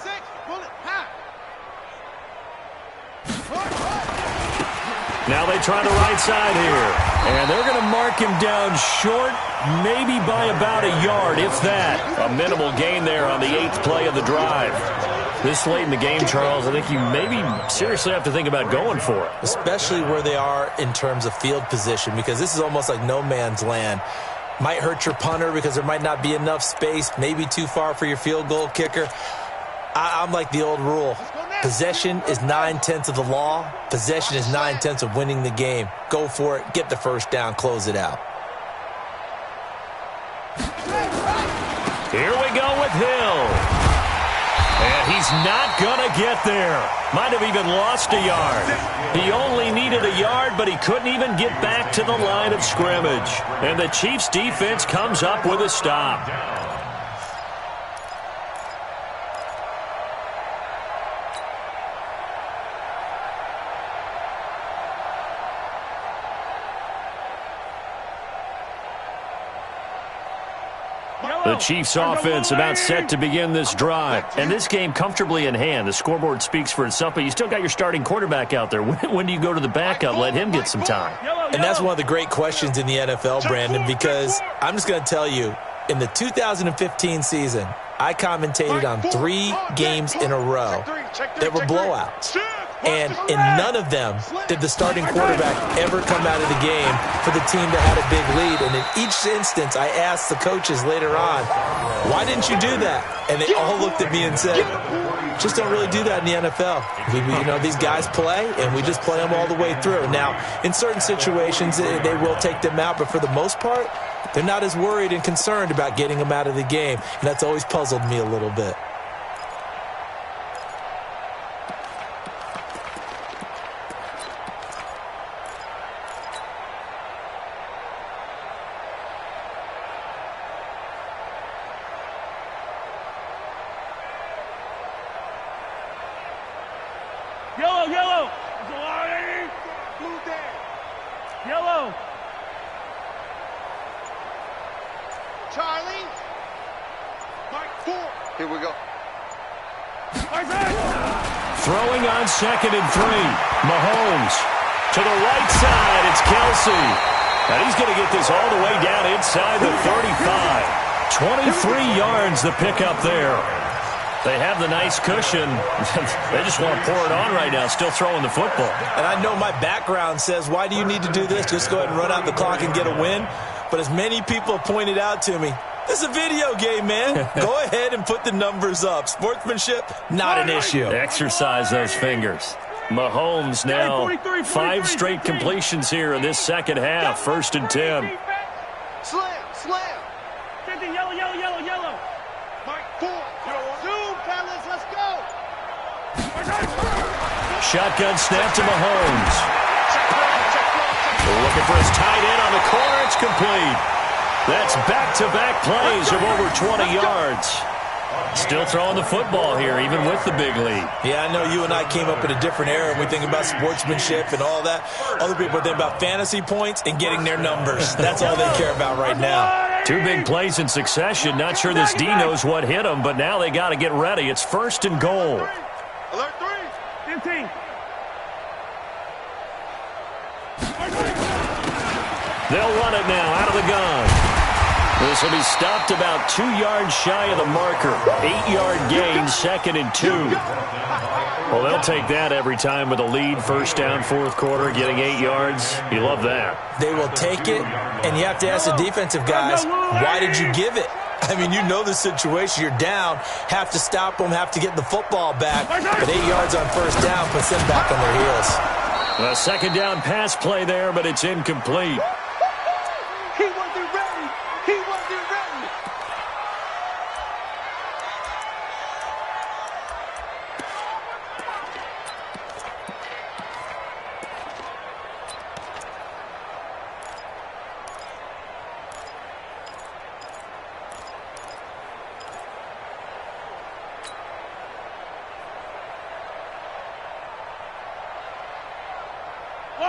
Speaker 1: Now they try the right side here. And they're going to mark him down short, maybe by about a yard, if that. A minimal gain there on the 8th play of the drive. This late in the game, Charles, I think you maybe seriously have to think about going for it.
Speaker 2: Especially where they are in terms of field position, because this is almost like no man's land. Might hurt your punter because there might not be enough space, maybe too far for your field goal kicker. I'm like the old rule. Possession is 9/10 of the law. Possession is 9/10 of winning the game. Go for it. Get the first down. Close it out.
Speaker 1: Here we go with Hill. And he's not going to get there. Might have even lost a yard. He only needed a yard, but he couldn't even get back to the line of scrimmage. And the Chiefs' defense comes up with a stop. The Chiefs offense about set to begin this drive. And this game comfortably in hand. The scoreboard speaks for itself, but you still got your starting quarterback out there. When do you go to the backup? Let him get some time.
Speaker 2: And that's one of the great questions in the NFL, Brandon, because I'm just going to tell you, in the 2015 season, I commentated on 3 games in a row that were blowouts. And in none of them did the starting quarterback ever come out of the game for the team that had a big lead. And in each instance, I asked the coaches later on, why didn't you do that? And they all looked at me and said, just don't really do that in the NFL. These guys play, and we just play them all the way through. Now, in certain situations, they will take them out, but for the most part, they're not as worried and concerned about getting them out of the game. And that's always puzzled me a little bit.
Speaker 3: Yellow. Blue there. Yellow. Charlie. Mike 4. Here we go.
Speaker 1: Throwing on 2nd and 3. Mahomes. To the right side, it's Kelsey. And he's going to get this all the way down inside the 35. 23 yards the pickup there. They have the nice cushion. They just want to pour it on right now, still throwing the football.
Speaker 2: And I know my background says, why do you need to do this? Just go ahead and run out the clock and get a win. But as many people have pointed out to me, this is a video game, man. Go ahead and put the numbers up. Sportsmanship, not an issue.
Speaker 1: Exercise those fingers. Mahomes now 5 straight completions here in this second half. 1st and 10.
Speaker 3: Slam. Yellow. Mike 4. Zoom, fellas, let's go.
Speaker 1: Shotgun snap to Mahomes. Looking for his tight end on the corner. It's complete. That's back-to-back plays of over 20 yards. Still throwing the football here, even with the big lead.
Speaker 2: Yeah, I know you and I came up in a different era, and we think about sportsmanship and all that. Other people think about fantasy points and getting their numbers. That's all they care about right now.
Speaker 1: 2 big plays in succession. Not sure this D knows what hit him, but now they got to get ready. It's 1st and goal.
Speaker 3: Alert 3. 15.
Speaker 1: They'll run it now out of the gun. This will be stopped about 2 yards shy of the marker. 8-yard gain, 2nd and 2. Well, they'll take that every time with a lead. 1st down, 4th quarter, getting 8 yards. You love that.
Speaker 2: They will take it, and you have to ask the defensive guys, why did you give it? I mean, you know the situation. You're down, have to stop them, have to get the football back. But 8 yards on 1st down puts them back on their heels.
Speaker 1: A 2nd down pass play there, but it's incomplete.
Speaker 3: He wasn't ready.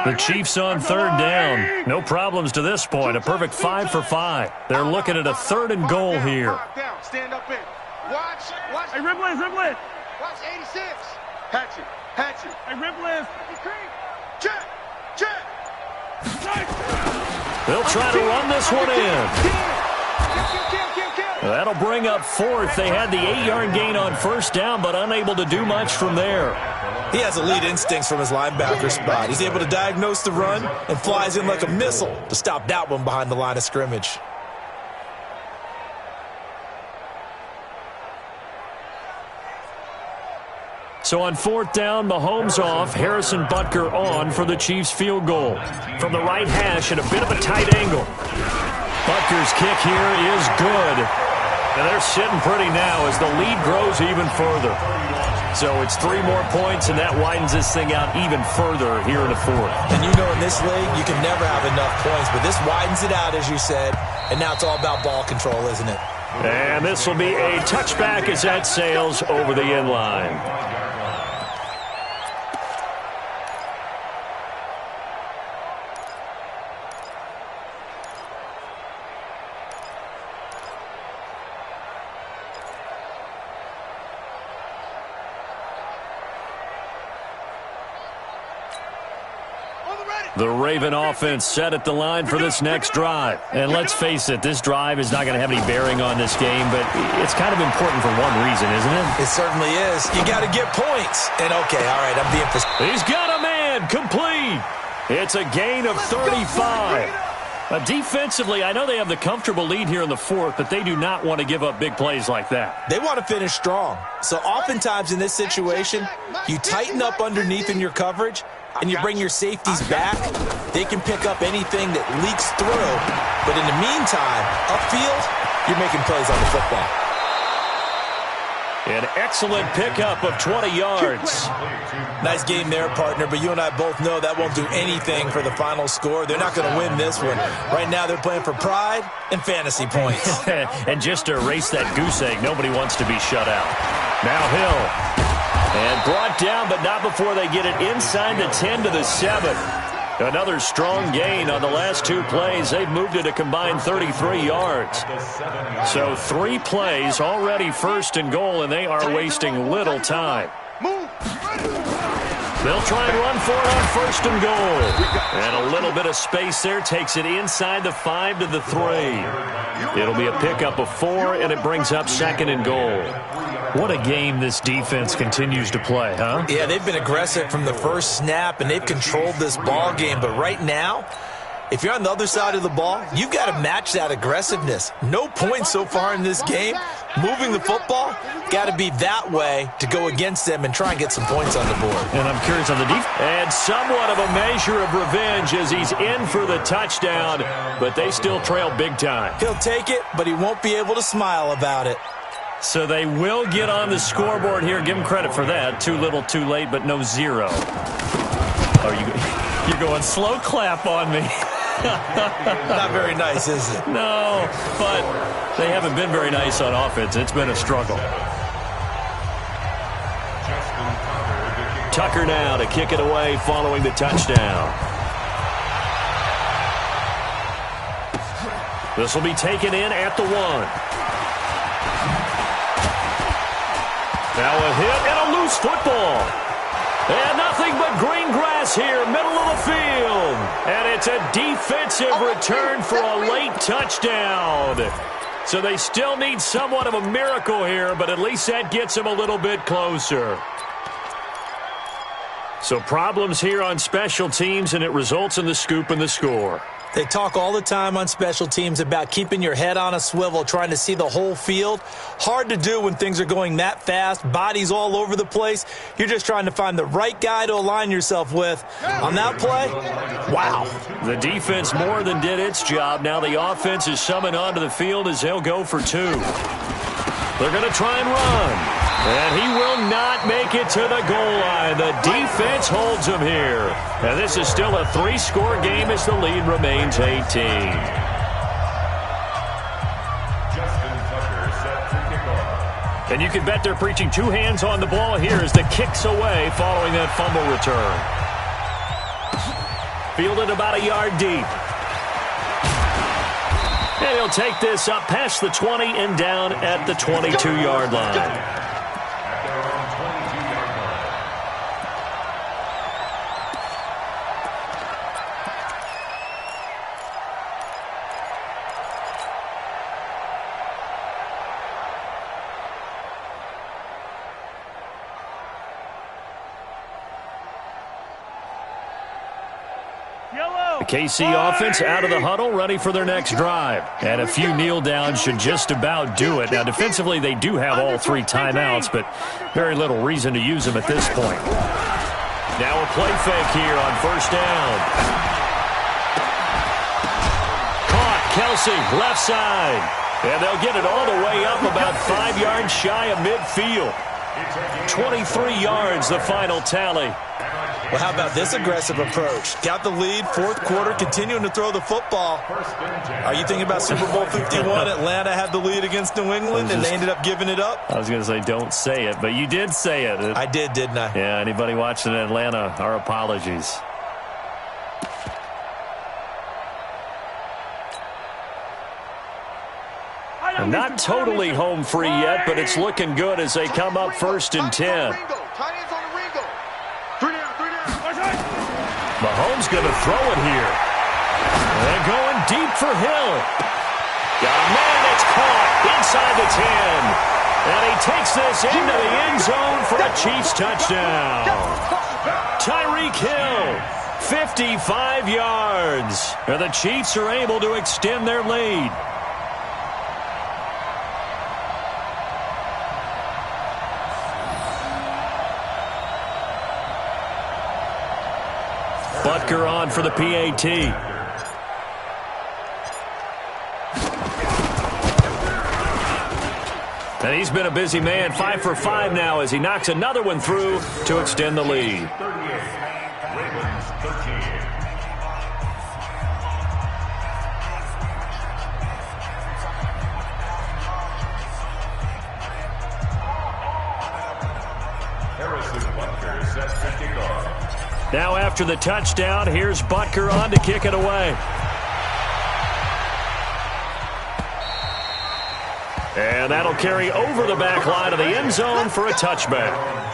Speaker 1: The Chiefs on 3rd down. No problems to this point. A perfect 5 for 5. They're looking at a 3rd and goal here.
Speaker 3: Stand up in. Watch.
Speaker 5: Hey, Ripley.
Speaker 3: Watch 86. Hatchet. Hey, Ripley. Check.
Speaker 1: They'll try to run this one in. That'll bring up fourth. They had the 8-yard gain on first down, but unable to do much from there.
Speaker 2: He has elite instincts from his linebacker spot. He's able to diagnose the run and flies in like a missile to stop that one behind the line of scrimmage.
Speaker 1: So on fourth down, Mahomes off, Harrison Butker on for the Chiefs field goal. From the right hash at a bit of a tight angle. Butker's kick here is good. And they're sitting pretty now as the lead grows even further. So it's 3 more points, and that widens this thing out even further here in the fourth.
Speaker 2: And you know in this league, you can never have enough points, but this widens it out, as you said, and now it's all about ball control, isn't it?
Speaker 1: And this will be a touchback as that sails over the end line. The Raven offense set at the line for this next drive. And let's face it, this drive is not going to have any bearing on this game, but it's kind of important for one reason, isn't it?
Speaker 2: It certainly is. You got to get points. And okay, all right, I'm being...
Speaker 1: He's got a man, complete. It's a gain of 35. Defensively, I know they have the comfortable lead here in the fourth, but they do not want to give up big plays like that.
Speaker 2: They want to finish strong. So oftentimes in this situation, you tighten up underneath in your coverage, and you bring your safeties back. They can pick up anything that leaks through. But in the meantime, upfield, you're making plays on the football.
Speaker 1: An excellent pickup of 20 yards.
Speaker 2: Nice game there, partner, but you and I both know that won't do anything for the final score. They're not going to win this one. Right now, they're playing for pride and fantasy points.
Speaker 1: And just to erase that goose egg, nobody wants to be shut out. Now Hill. And brought down, but not before they get it inside the 10 to the 7. Another strong gain on the last 2 plays. They've moved it a combined 33 yards. So 3 plays, already first and goal, and they are wasting little time. They'll try and run for it on first and goal. And a little bit of space there takes it inside the 5 to the 3. It'll be a pickup of 4, and it brings up second and goal. What a game this defense continues to play, huh?
Speaker 2: Yeah, they've been aggressive from the first snap, and they've controlled this ball game. But right now, if you're on the other side of the ball, you've got to match that aggressiveness. No points so far in this game. Moving the football, got to be that way to go against them and try and get some points on the board.
Speaker 1: And I'm curious on the defense. And somewhat of a measure of revenge as he's in for the touchdown, but they still trail big time.
Speaker 2: He'll take it, but he won't be able to smile about it.
Speaker 1: So they will get on the scoreboard here. Give them credit for that. Too little, too late, but no 0. Oh, you're going slow clap on me.
Speaker 2: Not very nice, is it?
Speaker 1: No, but they haven't been very nice on offense. It's been a struggle. Tucker now to kick it away following the touchdown. This will be taken in at the 1. Now a hit and a loose football. And nothing but green grass here, middle of the field. And it's a defensive return for a late touchdown. So they still need somewhat of a miracle here, but at least that gets them a little bit closer. So problems here on special teams, and it results in the scoop and the score.
Speaker 2: They talk all the time on special teams about keeping your head on a swivel, trying to see the whole field. Hard to do when things are going that fast, bodies all over the place. You're just trying to find the right guy to align yourself with. On that play, wow.
Speaker 1: The defense more than did its job. Now the offense is summoned onto the field as they'll go for 2. They're going to try and run. And he will not make it to the goal line. The defense holds him here. And this is still a 3-score game as the lead remains 18. And you can bet they're preaching 2 hands on the ball here as the kick's away following that fumble return. Fielded about a yard deep. And he'll take this up past the 20 and down at the 22-yard line. The KC offense out of the huddle, ready for their next drive. And a few kneel downs should just about do it. Now, defensively, they do have all 3 timeouts, but very little reason to use them at this point. Now a play fake here on first down. Caught, Kelsey, left side. And they'll get it all the way up about 5 yards shy of midfield. 23 yards, the final tally.
Speaker 2: Well, how about this aggressive approach? Got the lead, 4th quarter, continuing to throw the football. Are you thinking about Super Bowl 51? Atlanta had the lead against New England, and they ended up giving it up?
Speaker 1: I was going to say, don't say it, but you did say it.
Speaker 2: I did, didn't I?
Speaker 1: Yeah, anybody watching in Atlanta, our apologies. And not totally home free yet, but it's looking good as they come up 1st and 10. Mahomes going to throw it here. They're going deep for Hill. Got a man that's caught inside the 10. And he takes this into the end zone for a Chiefs touchdown. Tyreek Hill, 55 yards. And the Chiefs are able to extend their lead. Butker on for the PAT. And he's been a busy man, 5 for 5 now as he knocks another one through to extend the lead. Now after the touchdown, here's Butker on to kick it away. And that'll carry over the back line of the end zone for a touchback.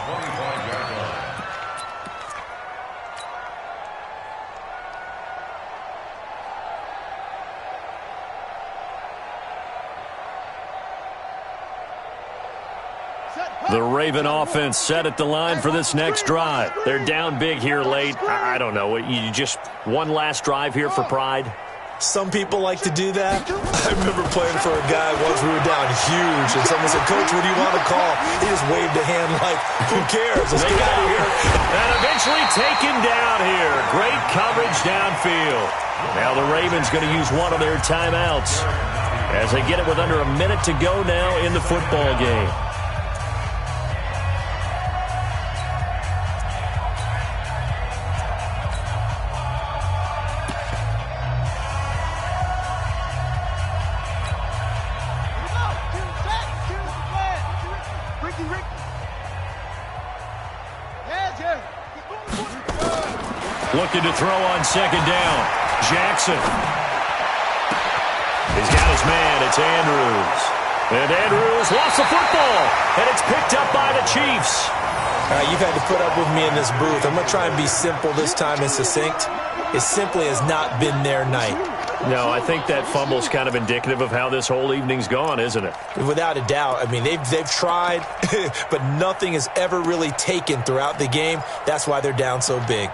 Speaker 1: The Raven offense set at the line for this next drive. They're down big here late. I don't know. You just one last drive here for pride?
Speaker 2: Some people like to do that. I remember playing for a guy once we were down huge, and someone said, "Coach, what do you want to call?" He just waved a hand like, who cares? Let's get out of here.
Speaker 1: And eventually taken down here. Great coverage downfield. Now the Ravens going to use one of their timeouts as they get it with under a minute to go now in the football game. Looking to throw on second down. Jackson. He's got his man. It's Andrews. And Andrews lost the football. And it's picked up by the Chiefs.
Speaker 2: All right, you've had to put up with me in this booth. I'm going to try and be simple this time and succinct. It simply has not been their night.
Speaker 1: No, I think that fumble's kind of indicative of how this whole evening's gone, isn't it?
Speaker 2: Without a doubt. I mean, they've tried, but nothing has ever really taken throughout the game. That's why they're down so big.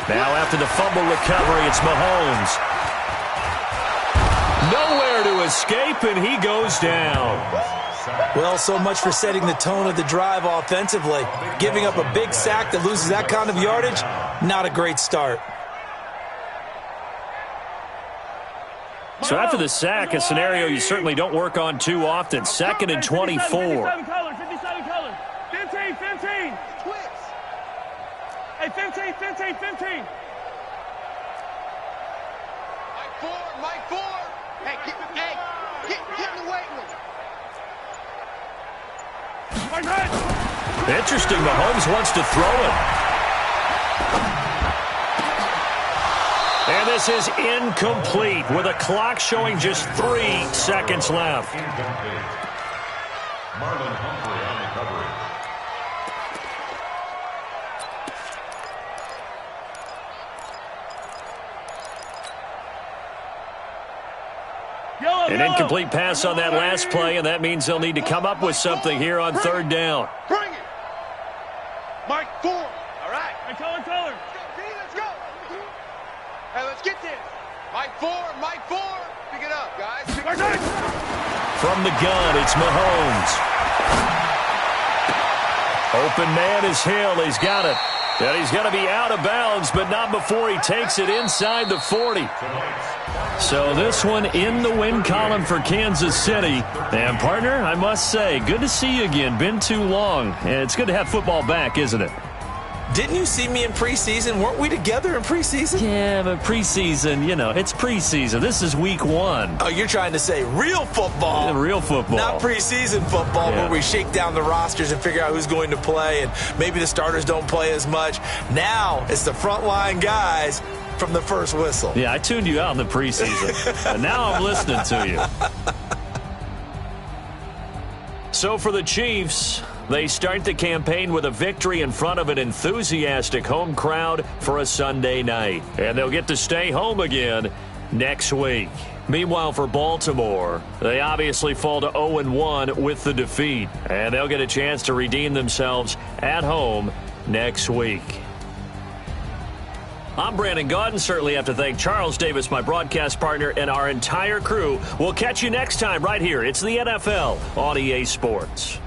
Speaker 1: Now after the fumble recovery, it's Mahomes. Nowhere to escape, and he goes down.
Speaker 2: Well, so much for setting the tone of the drive offensively. Giving up a big sack that loses that kind of yardage, not a great start.
Speaker 1: So after the sack, a scenario you certainly don't work on too often. 2nd and 24.
Speaker 5: 57 colors, 57 colors. 15, 15. Hey, 15, 15, 15.
Speaker 3: Mike 4. Hey, get in the weight room.
Speaker 1: Interesting. Mahomes wants to throw it. And this is incomplete with a clock showing just 3 seconds left.
Speaker 4: Incomplete. Marlon Humphrey on the coverage.
Speaker 1: An incomplete pass on that last play, and that means they'll need to come up with something here on third down.
Speaker 3: Bring it. Mike 4. All right.
Speaker 5: Hey, Color.
Speaker 3: Let's go. Hey, let's get this. Mike 4. Pick it up, guys.
Speaker 1: From the gun, it's Mahomes. Open man is Hill. He's got it. And he's going to be out of bounds, but not before he takes it inside the 40. So this one in the win column for Kansas City. And, partner, I must say, good to see you again. Been too long. And it's good to have football back, isn't it?
Speaker 2: Didn't you see me in preseason? Weren't we together in preseason?
Speaker 1: Yeah, but preseason, it's preseason. This is week 1.
Speaker 2: Oh, you're trying to say real football.
Speaker 1: Yeah, real football.
Speaker 2: Not preseason football where we shake down the rosters and figure out who's going to play, and maybe the starters don't play as much. Now it's the frontline guys from the first whistle.
Speaker 1: Yeah, I tuned you out in the preseason, and now I'm listening to you. So for the Chiefs, they start the campaign with a victory in front of an enthusiastic home crowd for a Sunday night. And they'll get to stay home again next week. Meanwhile, for Baltimore, they obviously fall to 0-1 with the defeat. And they'll get a chance to redeem themselves at home next week. I'm Brandon Gaudin. Certainly have to thank Charles Davis, my broadcast partner, and our entire crew. We'll catch you next time right here. It's the NFL on EA Sports.